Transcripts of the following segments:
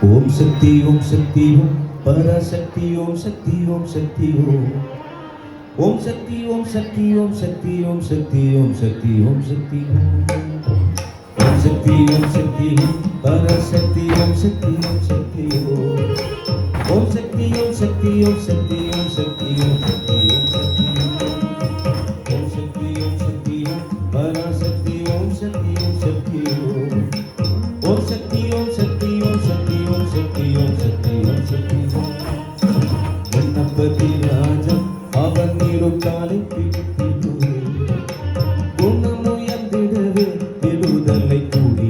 ஓம் சக்தி ஓம் சக்தி ஓம் பராசக்தி ஓம் சக்தி ஓம் சக்தி ஓம் ஓம் சக்தி ஓம் சக்தி ஓம் சக்தி ஓம் சக்தி ஓம் சக்தி ஓம் சக்தி ஓம் சக்தி ஓம் சக்தி ஓம் பராசக்தி ஓம் சக்தி ஓம் சக்தி ஓம் சக்தி ஓம் சக்தி ஓம் சக்தி ஓம் சக்தி ஓம் சக்தி ஓம் சக்தி ஓம் சக்தி ஓம் சக்தி ஓம் பராசக்தி ஓம் சக்தி ஓம் சக்தி ஓம் சக்தி ஓம் சக்தி ஓம் சக்தி ஓம் சக்தி ஓம் சக்தி ஓம் சக்தி கணபதி ராஜன் அவன் இருக்காலை பிடித்திடுவே குணமுயர்ந்திடவே விடுதலை கூடி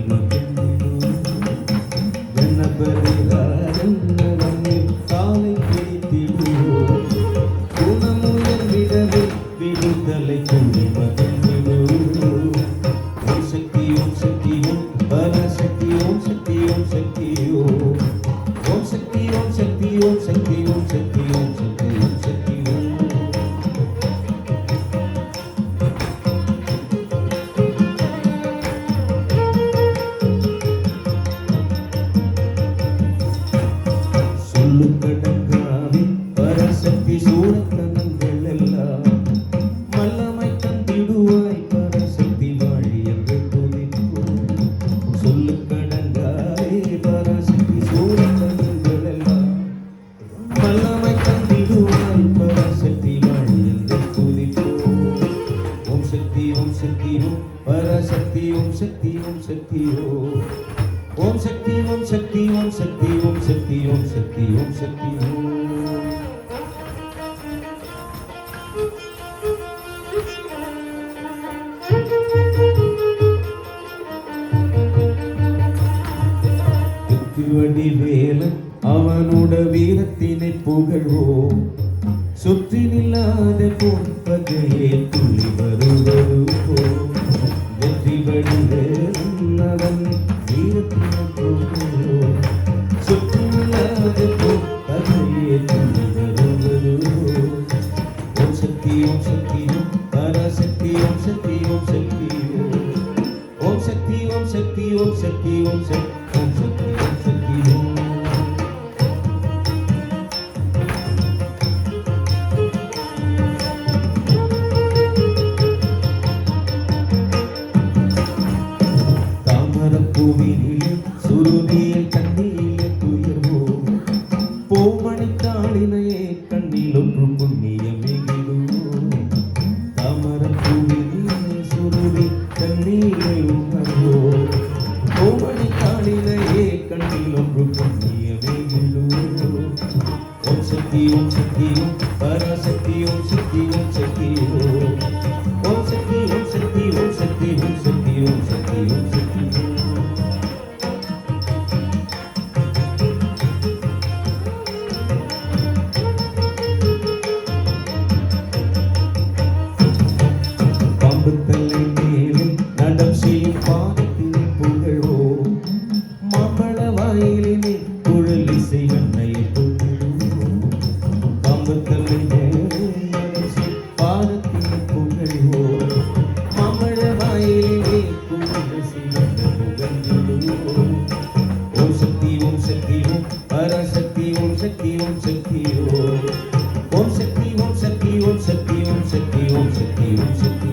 கணபதி ராஜன் அவன் காலை பிடித்திடுவே குணமுயர்ந்திடவே விடுதலை கூடி ஓம் சக்தி ஓம் சக்தி ஓம் பராசக்தி ஓம் சக்தி ஓம் சக்தி ஓம் சக்தி ஓம் சக்தி ஓம் சக்தி ஓம் சக்தி ஓம் சக்தி ஓம் சக்தி சொல்லு கடங்காவி பராசக்தி சூரத்தனங்கள் எல்லாம் மல்லமை தந்திடுவாய் பராசக்தி வாழி என்று துதிக்கும் சொல்லு கடங்காவி பராசக்தி சூரத்தனங்கள் எல்லாம் மல்லமை தந்திடுவாய் பராசக்தி வாழி என்று துதிக்கும் ஓம் சக்தி ஓம் சக்தி ஓம் பராசக்தி ஓம் சக்தி ஓம் சக்தி ஓம் சக்தி ஓம் சக்தி ஓம் சக்தி ஓம் சக்தி ஓம் சக்தி ஓம் சக்தி வடிவேலன் அவனோட வீரத்தினை புகழ்வோம் சுற்றி நில்லாத பொன்பகையே துள்ளி வருவது போம் வெற்றி வடிவேலன் அவன் வீரத்தினை புகழ்வோம் சுற்றி நில்லாத பொன்பகையே துள்ளி வருவது ஓம் சக்தி ஓம் சக்தி ஓம் பராசக்தி ஓம் சக்தி ஓம் சக்தி ஓம் சக்தி ஓம் சக்தி ஓம் சக்தி ஓம் சக்தி ஓம் சக்தி ஓம் சக்தி தாமரப்பூவினிலே சுருதியில் கண்ணியிலே துயர்வோம் பூமணி காளினையே கண்ணில் ஒன்று புண்ணியமிகிடுவோம் தாமரப்பூவினிலே சுருதி கண்ணியிலே உணர்வோம் பூமணி காளினையே கண்ணில் ஒன்று புண்ணியமிகிடுவோம் ஓம் சக்தி ஓம் சக்தி ஓம் பராசக்தி ஓம் சக்தி ஓம் சக்தி ஓம் சக்தி ஓம் சக்தி ஓம் சக்தி ஓம் சக்தி ஓம் சக்தி ஓம் சக்தி பாம்புத்தலை மேலே நடம் செய்யும் பாதத்தினை புகழ்வோம் மாம்பழ வாயிலினை குழலிசை வெண்ணையை புகழ்வோம் பாம்புத்தலை மேலே நடம் செய்யும் பாதத்தினை புகழ்வோம் மாம்பழ வாயிலினை குழலிசை வெண்ணை புகழ்வோம் ஓம் சக்தி ஓம் சக்தி ஓம் பராசக்தி ஓம் சக்தி ஓம் சக்தி ஓம் சக்தி ஓம் சக்தி ஓம் சக்தி ஓம் சக்தி ஓம் சக்தி ஓம் சக்தி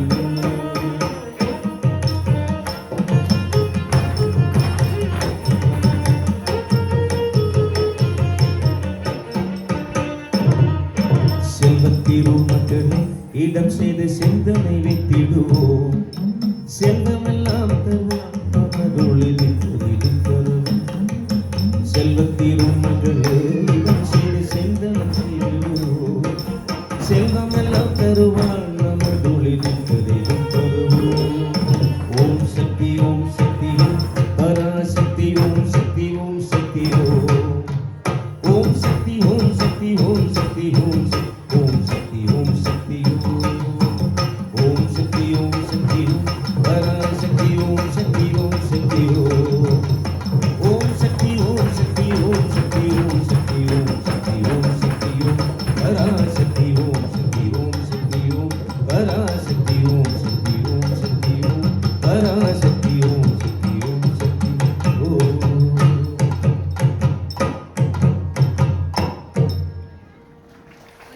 செல்வத்திரும் மகனே இடம் செய்து செந்தனை வைத்திடுவோம் செல்வமெல்லாம் தருவான் மகதொழில் தரும் செல்வத்திரும்